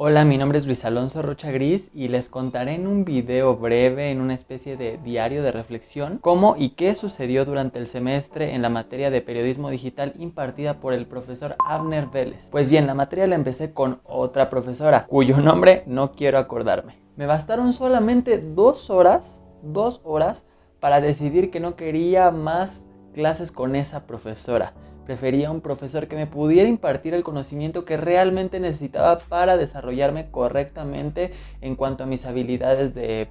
Hola, mi nombre es Luis Alonso Rocha Gris y les contaré en un video breve, en una especie de diario de reflexión, cómo y qué sucedió durante el semestre en la materia de periodismo digital impartida por el profesor Abner Vélez. Pues bien, la materia la empecé con otra profesora, cuyo nombre no quiero acordarme. Me bastaron solamente 2 horas, para decidir que no quería más clases con esa profesora. Prefería un profesor que me pudiera impartir el conocimiento que realmente necesitaba para desarrollarme correctamente en cuanto a mis habilidades de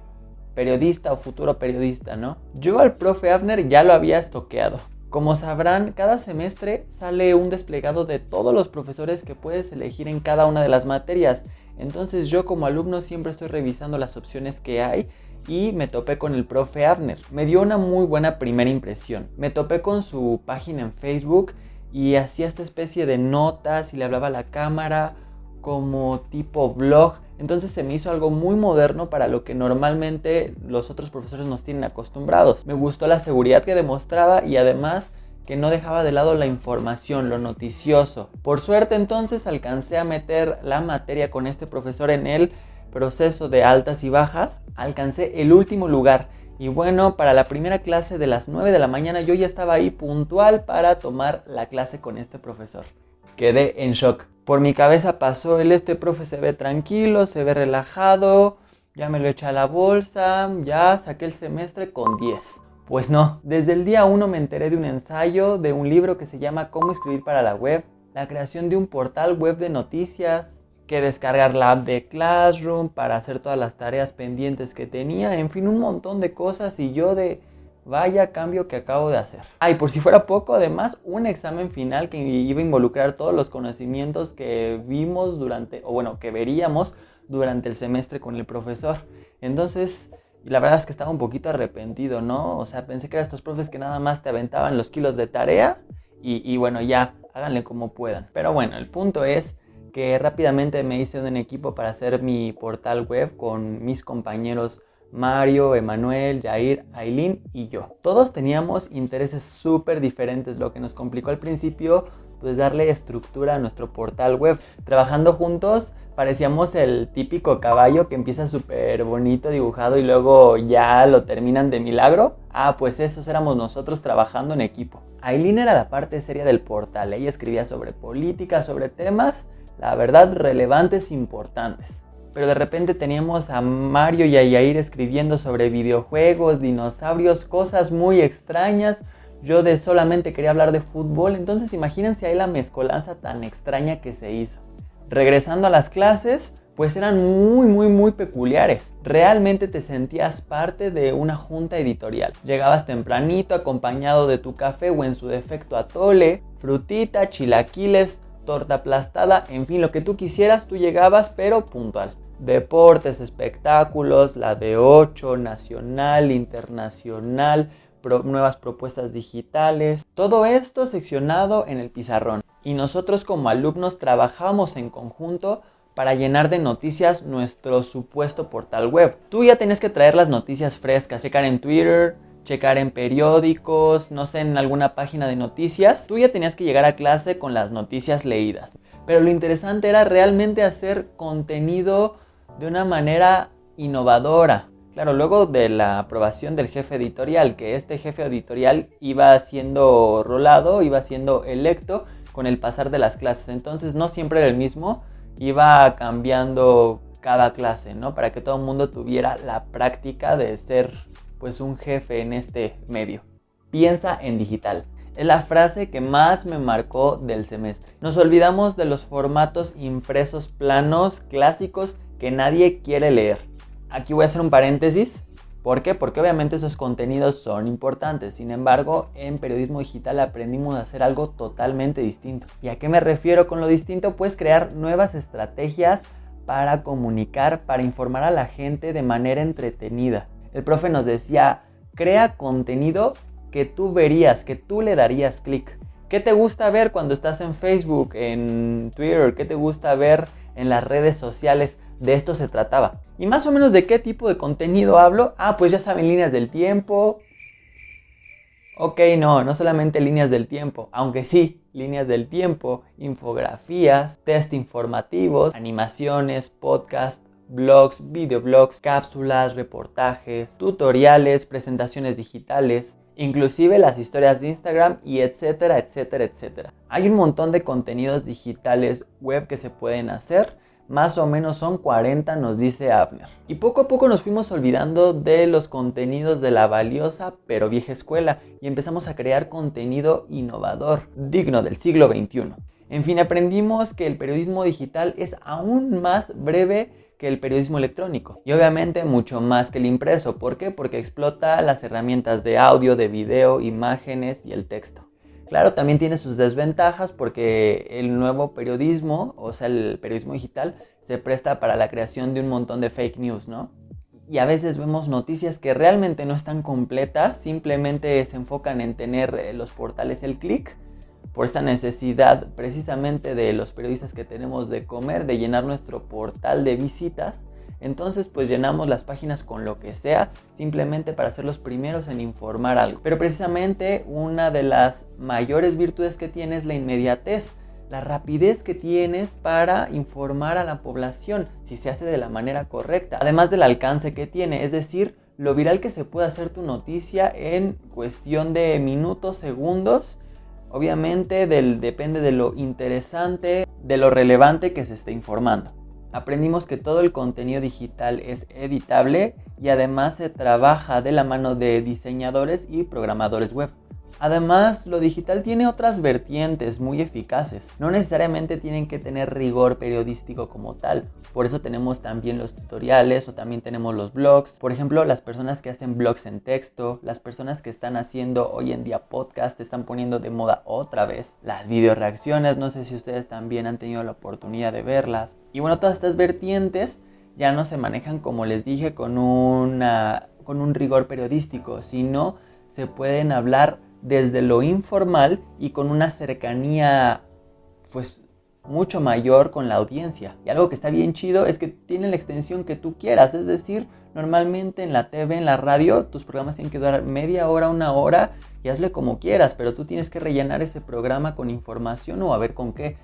periodista o futuro periodista, ¿no? Yo al profe Abner ya lo había estoqueado. Como sabrán, cada semestre sale un desplegado de todos los profesores que puedes elegir en cada una de las materias. Entonces yo como alumno siempre estoy revisando las opciones que hay y me topé con el profe Abner. Me dio una muy buena primera impresión. Me topé con su página en Facebook y hacía esta especie de notas y le hablaba a la cámara como tipo blog. Entonces se me hizo algo muy moderno para lo que normalmente los otros profesores nos tienen acostumbrados. Me gustó la seguridad que demostraba y además que no dejaba de lado la información, lo noticioso. Por suerte entonces alcancé a meter la materia con este profesor en el proceso de altas y bajas. Alcancé el último lugar. Y bueno, para la primera clase de las 9 de la mañana yo ya estaba ahí puntual para tomar la clase con este profesor. Quedé en shock. Por mi cabeza pasó este profe se ve tranquilo, se ve relajado, ya me lo eché a la bolsa, ya saqué el semestre con 10. Pues no, desde el día 1 me enteré de un ensayo, de un libro que se llama Cómo escribir para la web, la creación de un portal web de noticias, que descargar la app de Classroom para hacer todas las tareas pendientes que tenía, en fin, un montón de cosas y yo de vaya cambio que acabo de hacer. Y por si fuera poco, además, un examen final que iba a involucrar todos los conocimientos que vimos que veríamos durante el semestre con el profesor. Entonces, la verdad es que estaba un poquito arrepentido, ¿no? O sea, pensé que eran estos profes que nada más te aventaban los kilos de tarea y bueno, ya, háganle como puedan. Pero bueno, el punto es que rápidamente me hice un equipo para hacer mi portal web con mis compañeros Mario, Emanuel, Jair, Ailín y yo. Todos teníamos intereses súper diferentes, lo que nos complicó al principio pues darle estructura a nuestro portal web. Trabajando juntos parecíamos el típico caballo que empieza súper bonito dibujado y luego ya lo terminan de milagro. Pues esos éramos nosotros trabajando en equipo. Ailín era la parte seria del portal, ella escribía sobre política, sobre temas la verdad relevantes e importantes. Pero de repente teníamos a Mario y a Yair escribiendo sobre videojuegos, dinosaurios, cosas muy extrañas. Yo solamente quería hablar de fútbol, entonces imagínense ahí la mezcolanza tan extraña que se hizo. Regresando a las clases, pues eran muy peculiares. Realmente te sentías parte de una junta editorial. Llegabas tempranito acompañado de tu café o en su defecto atole, frutita, chilaquiles, torta aplastada, en fin, lo que tú quisieras, tú llegabas, pero puntual. Deportes, espectáculos, la de 8, nacional, internacional, nuevas propuestas digitales. Todo esto seccionado en el pizarrón. Y nosotros como alumnos trabajamos en conjunto para llenar de noticias nuestro supuesto portal web. Tú ya tenías que traer las noticias frescas, checar en Twitter, checar en periódicos, no sé, en alguna página de noticias. Tú ya tenías que llegar a clase con las noticias leídas. Pero lo interesante era realmente hacer contenido de una manera innovadora. Claro, luego de la aprobación del jefe editorial, que este jefe editorial iba siendo rolado, iba siendo electo con el pasar de las clases. Entonces no siempre era el mismo, iba cambiando cada clase, ¿no? Para que todo el mundo tuviera la práctica de ser pues un jefe en este medio. Piensa en digital. Es la frase que más me marcó del semestre. Nos olvidamos de los formatos impresos planos clásicos que nadie quiere leer. Aquí voy a hacer un paréntesis. ¿Por qué? Porque obviamente esos contenidos son importantes. Sin embargo, en periodismo digital aprendimos a hacer algo totalmente distinto. ¿Y a qué me refiero con lo distinto? Pues crear nuevas estrategias para comunicar, para informar a la gente de manera entretenida. El profe nos decía, crea contenido que tú verías, que tú le darías clic. ¿Qué te gusta ver cuando estás en Facebook, en Twitter? ¿Qué te gusta ver en las redes sociales? De esto se trataba. ¿Y más o menos de qué tipo de contenido hablo? Pues ya saben, líneas del tiempo. Ok, no solamente líneas del tiempo, aunque sí, líneas del tiempo, infografías, test informativos, animaciones, podcasts, blogs, videoblogs, cápsulas, reportajes, tutoriales, presentaciones digitales, inclusive las historias de Instagram y etcétera, etcétera, etcétera. Hay un montón de contenidos digitales web que se pueden hacer. Más o menos son 40, nos dice Avner. Y poco a poco nos fuimos olvidando de los contenidos de la valiosa pero vieja escuela y empezamos a crear contenido innovador, digno del siglo XXI. En fin, aprendimos que el periodismo digital es aún más breve que el periodismo electrónico y obviamente mucho más que el impreso. ¿Por qué? Porque explota las herramientas de audio, de video, imágenes y el texto. Claro, también tiene sus desventajas porque el nuevo periodismo, o sea, el periodismo digital, se presta para la creación de un montón de fake news, ¿no? Y a veces vemos noticias que realmente no están completas, simplemente se enfocan en tener los portales el clic, por esta necesidad precisamente de los periodistas que tenemos de comer, de llenar nuestro portal de visitas. Entonces pues llenamos las páginas con lo que sea, simplemente para ser los primeros en informar algo. Pero precisamente una de las mayores virtudes que tiene es la inmediatez, la rapidez que tienes para informar a la población, si se hace de la manera correcta. Además del alcance que tiene, es decir, lo viral que se puede hacer tu noticia en cuestión de minutos, segundos. Obviamente depende de lo interesante, de lo relevante que se esté informando. Aprendimos que todo el contenido digital es editable y además se trabaja de la mano de diseñadores y programadores web. Además, lo digital tiene otras vertientes muy eficaces. No necesariamente tienen que tener rigor periodístico como tal. Por eso tenemos también los tutoriales o también tenemos los blogs. Por ejemplo, las personas que hacen blogs en texto, las personas que están haciendo hoy en día podcast, están poniendo de moda otra vez. Las videoreacciones, no sé si ustedes también han tenido la oportunidad de verlas. Y bueno, todas estas vertientes ya no se manejan, como les dije, con un rigor periodístico, sino se pueden hablar desde lo informal y con una cercanía pues mucho mayor con la audiencia. Y algo que está bien chido es que tiene la extensión que tú quieras, es decir, normalmente en la TV, en la radio, tus programas tienen que durar media hora, una hora y hazle como quieras, pero tú tienes que rellenar ese programa con información o a ver con qué.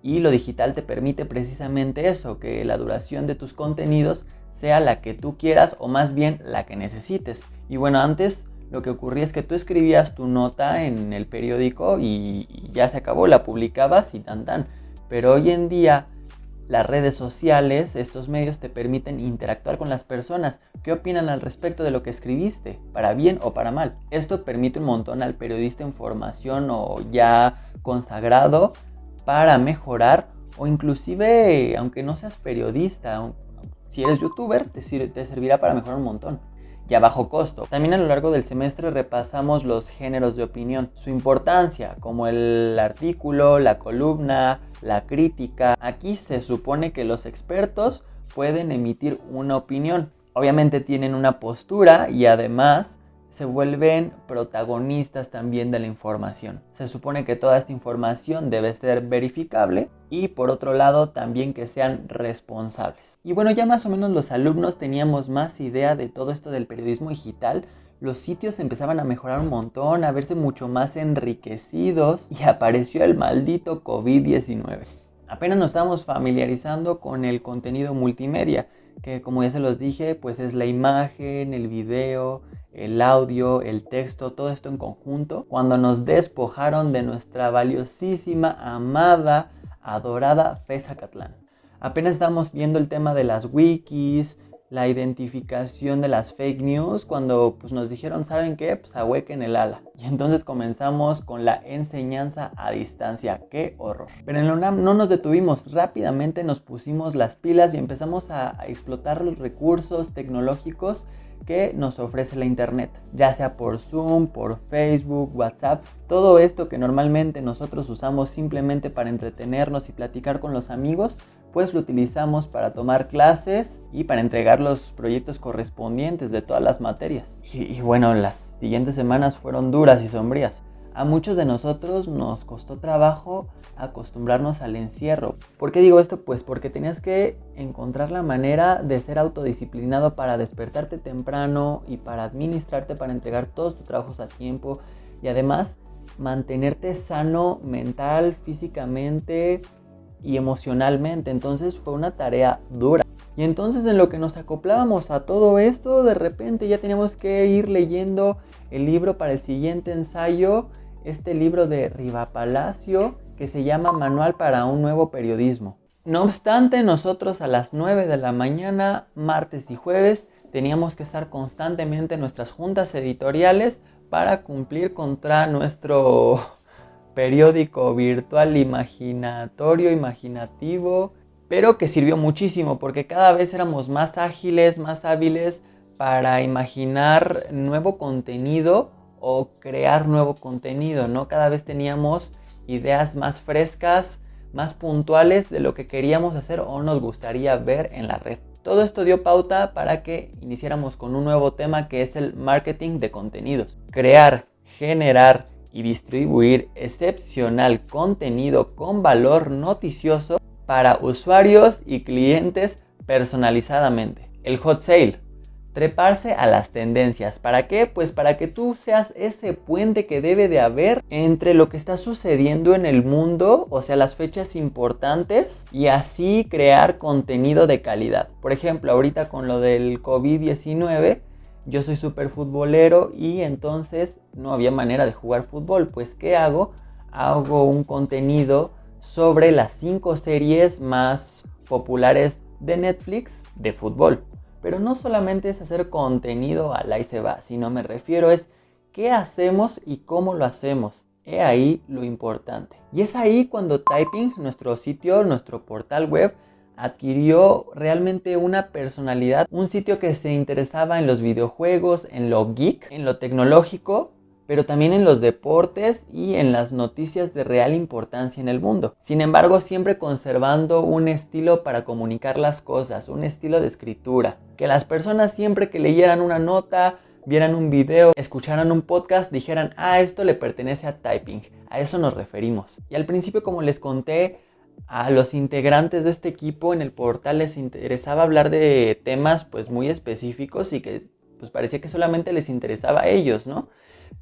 Y lo digital te permite precisamente eso, que la duración de tus contenidos sea la que tú quieras o más bien la que necesites. Y bueno, antes lo que ocurría es que tú escribías tu nota en el periódico y ya se acabó, la publicabas y tan tan. Pero hoy en día las redes sociales, estos medios te permiten interactuar con las personas. ¿Qué opinan al respecto de lo que escribiste? ¿Para bien o para mal? Esto permite un montón al periodista en formación o ya consagrado para mejorar o inclusive, aunque no seas periodista, si eres youtuber, te servirá para mejorar un montón. Y a bajo costo. También a lo largo del semestre repasamos los géneros de opinión, su importancia, como el artículo, la columna, la crítica. Aquí se supone que los expertos pueden emitir una opinión. Obviamente tienen una postura y además se vuelven protagonistas también de la información. Se supone que toda esta información debe ser verificable y por otro lado también que sean responsables. Y bueno, ya más o menos los alumnos teníamos más idea de todo esto del periodismo digital. Los sitios empezaban a mejorar un montón, a verse mucho más enriquecidos y apareció el maldito COVID-19. Apenas nos estábamos familiarizando con el contenido multimedia, que como ya se los dije, pues es la imagen, el video, el audio, el texto, todo esto en conjunto, cuando nos despojaron de nuestra valiosísima, amada, adorada Fe Zacatlán. Apenas estamos viendo el tema de las wikis, la identificación de las fake news, cuando pues nos dijeron, ¿saben qué? Pues ahuequen el ala. Y entonces comenzamos con la enseñanza a distancia. ¡Qué horror! Pero en la UNAM no nos detuvimos, rápidamente nos pusimos las pilas y empezamos a explotar los recursos tecnológicos que nos ofrece la internet, ya sea por Zoom, por Facebook, WhatsApp, todo esto que normalmente nosotros usamos simplemente para entretenernos y platicar con los amigos, pues lo utilizamos para tomar clases y para entregar los proyectos correspondientes de todas las materias. Y bueno, las siguientes semanas fueron duras y sombrías. A muchos de nosotros nos costó trabajo acostumbrarnos al encierro. ¿Por qué digo esto? Pues porque tenías que encontrar la manera de ser autodisciplinado para despertarte temprano y para administrarte, para entregar todos tus trabajos a tiempo y además mantenerte sano mental, físicamente y emocionalmente. Entonces fue una tarea dura. Y entonces en lo que nos acoplábamos a todo esto, de repente ya teníamos que ir leyendo el libro para el siguiente ensayo, este libro de Rivapalacio que se llama Manual para un nuevo periodismo. No obstante, nosotros a las 9 de la mañana, martes y jueves, teníamos que estar constantemente en nuestras juntas editoriales para cumplir contra nuestro periódico virtual imaginativo, pero que sirvió muchísimo porque cada vez éramos más ágiles, más hábiles para imaginar nuevo contenido o crear nuevo contenido, ¿no? Cada vez teníamos ideas más frescas, más puntuales de lo que queríamos hacer o nos gustaría ver en la red. Todo esto dio pauta para que iniciáramos con un nuevo tema que es el marketing de contenidos. Crear, generar y distribuir excepcional contenido con valor noticioso para usuarios y clientes personalizadamente. El hot sale. Treparse a las tendencias. ¿Para qué? Pues para que tú seas ese puente que debe de haber entre lo que está sucediendo en el mundo, o sea, las fechas importantes, y así crear contenido de calidad. Por ejemplo, ahorita con lo del COVID-19, yo soy súper futbolero y entonces no había manera de jugar fútbol. Pues, ¿qué hago? Hago un contenido sobre las 5 series más populares de Netflix de fútbol. Pero no solamente es hacer contenido al ahí se va, sino me refiero es qué hacemos y cómo lo hacemos. He ahí lo importante. Y es ahí cuando Typing, nuestro sitio, nuestro portal web, adquirió realmente una personalidad. Un sitio que se interesaba en los videojuegos, en lo geek, en lo tecnológico, pero también en los deportes y en las noticias de real importancia en el mundo. Sin embargo, siempre conservando un estilo para comunicar las cosas, un estilo de escritura. Que las personas siempre que leyeran una nota, vieran un video, escucharan un podcast, dijeran, esto le pertenece a Typing, a eso nos referimos. Y al principio, como les conté, a los integrantes de este equipo en el portal les interesaba hablar de temas pues muy específicos y que pues parecía que solamente les interesaba a ellos, ¿no?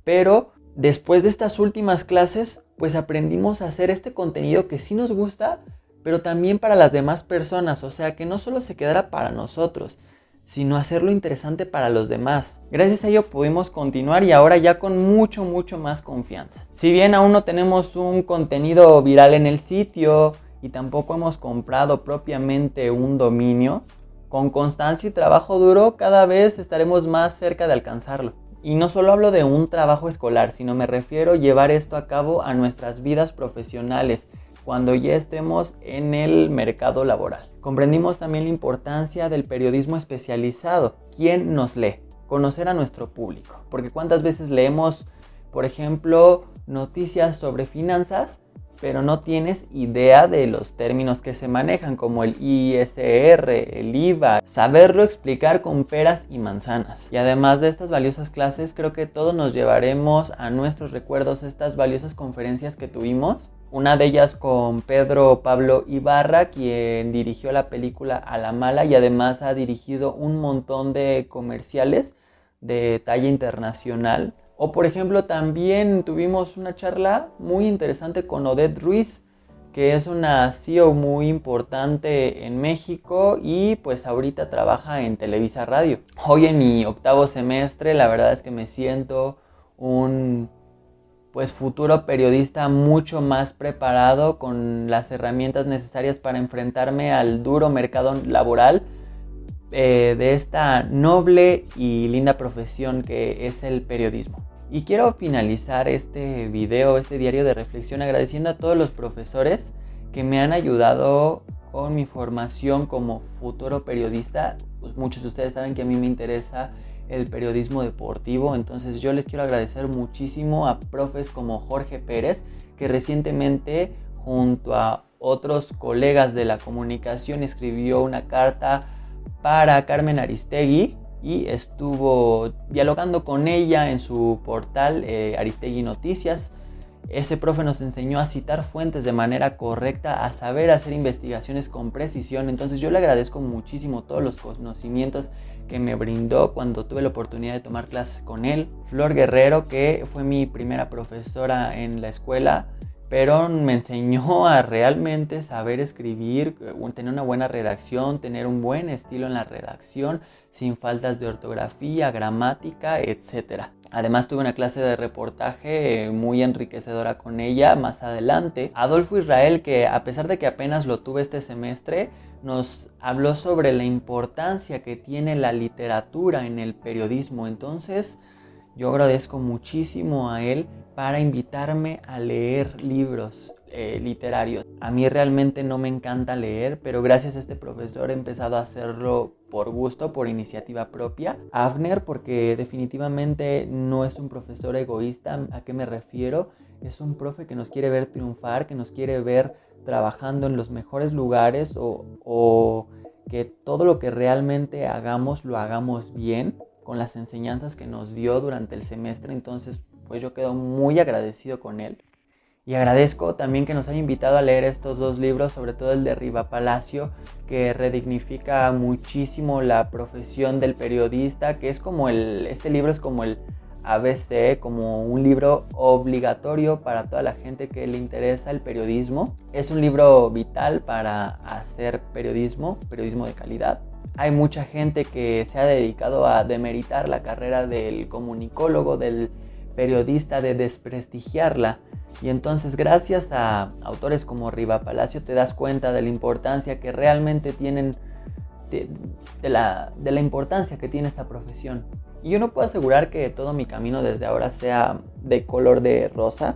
Pero después de estas últimas clases, pues aprendimos a hacer este contenido que sí nos gusta, pero también para las demás personas. O sea, que no solo se quedara para nosotros, sino hacerlo interesante para los demás. Gracias a ello pudimos continuar y ahora ya con mucho más confianza. Si bien aún no tenemos un contenido viral en el sitio y tampoco hemos comprado propiamente un dominio, con constancia y trabajo duro cada vez estaremos más cerca de alcanzarlo. Y no solo hablo de un trabajo escolar, sino me refiero a llevar esto a cabo a nuestras vidas profesionales, cuando ya estemos en el mercado laboral. Comprendimos también la importancia del periodismo especializado. ¿Quién nos lee? Conocer a nuestro público. Porque cuántas veces leemos, por ejemplo, noticias sobre finanzas, pero no tienes idea de los términos que se manejan, como el ISR, el IVA, saberlo explicar con peras y manzanas. Y además de estas valiosas clases, creo que todos nos llevaremos a nuestros recuerdos estas valiosas conferencias que tuvimos. Una de ellas con Pedro Pablo Ibarra, quien dirigió la película A la Mala y además ha dirigido un montón de comerciales de talla internacional. O por ejemplo también tuvimos una charla muy interesante con Odette Ruiz, que es una CEO muy importante en México y pues ahorita trabaja en Televisa Radio. Hoy en mi 8º semestre la verdad es que me siento un futuro periodista mucho más preparado con las herramientas necesarias para enfrentarme al duro mercado laboral de esta noble y linda profesión que es el periodismo. Y quiero finalizar este video, este diario de reflexión, agradeciendo a todos los profesores que me han ayudado con mi formación como futuro periodista. Pues muchos de ustedes saben que a mí me interesa el periodismo deportivo, entonces yo les quiero agradecer muchísimo a profes como Jorge Pérez, que recientemente junto a otros colegas de la comunicación escribió una carta para Carmen Aristegui y estuvo dialogando con ella en su portal Aristegui Noticias. Ese profe nos enseñó a citar fuentes de manera correcta, a saber hacer investigaciones con precisión. Entonces yo le agradezco muchísimo todos los conocimientos que me brindó cuando tuve la oportunidad de tomar clases con él. Flor Guerrero, que fue mi primera profesora en la escuela, pero me enseñó a realmente saber escribir, tener una buena redacción, tener un buen estilo en la redacción, sin faltas de ortografía, gramática, etc. Además tuve una clase de reportaje muy enriquecedora con ella más adelante. Adolfo Israel, que a pesar de que apenas lo tuve este semestre, nos habló sobre la importancia que tiene la literatura en el periodismo. Entonces yo agradezco muchísimo a él para invitarme a leer libros literarios. A mí realmente no me encanta leer, pero gracias a este profesor he empezado a hacerlo por gusto, por iniciativa propia. Avner, porque definitivamente no es un profesor egoísta. ¿A qué me refiero? Es un profe que nos quiere ver triunfar, que nos quiere ver trabajando en los mejores lugares o que todo lo que realmente hagamos lo hagamos bien con las enseñanzas que nos dio durante el semestre. Entonces pues yo quedo muy agradecido con él. Y agradezco también que nos haya invitado a leer estos dos libros, sobre todo el de Riva Palacio, que redignifica muchísimo la profesión del periodista, que es como este libro es como el ABC, como un libro obligatorio para toda la gente que le interesa el periodismo. Es un libro vital para hacer periodismo de calidad. Hay mucha gente que se ha dedicado a demeritar la carrera del comunicólogo, del periodista, de desprestigiarla. Y entonces gracias a autores como Riva Palacio te das cuenta de la importancia que realmente tienen, de la importancia que tiene esta profesión. Y yo no puedo asegurar que todo mi camino desde ahora sea de color de rosa.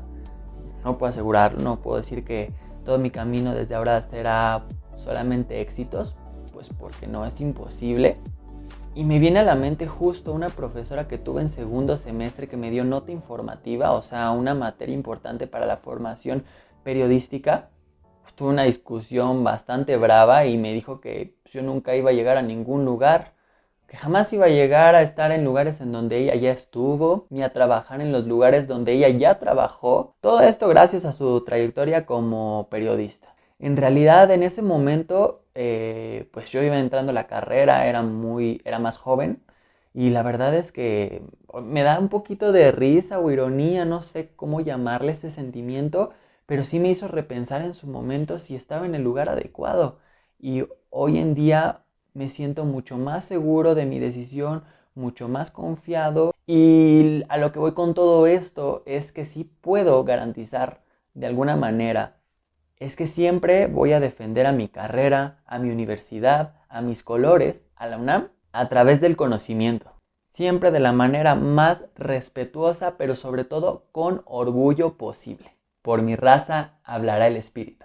No puedo asegurarlo, no puedo decir que todo mi camino desde ahora será solamente éxitos, pues porque no es imposible. Y me viene a la mente justo una profesora que tuve en segundo semestre que me dio nota informativa, o sea, una materia importante para la formación periodística. Tuve una discusión bastante brava y me dijo que yo nunca iba a llegar a ningún lugar, que jamás iba a llegar a estar en lugares en donde ella ya estuvo, ni a trabajar en los lugares donde ella ya trabajó. Todo esto gracias a su trayectoria como periodista. En realidad, en ese momento, pues yo iba entrando a la carrera, era más joven, y la verdad es que me da un poquito de risa o ironía, no sé cómo llamarle ese sentimiento, pero sí me hizo repensar en su momento si estaba en el lugar adecuado. Y hoy en día me siento mucho más seguro de mi decisión, mucho más confiado, y a lo que voy con todo esto es que sí puedo garantizar de alguna manera. Es que siempre voy a defender a mi carrera, a mi universidad, a mis colores, a la UNAM, a través del conocimiento. Siempre de la manera más respetuosa, pero sobre todo con orgullo posible. Por mi raza hablará el espíritu.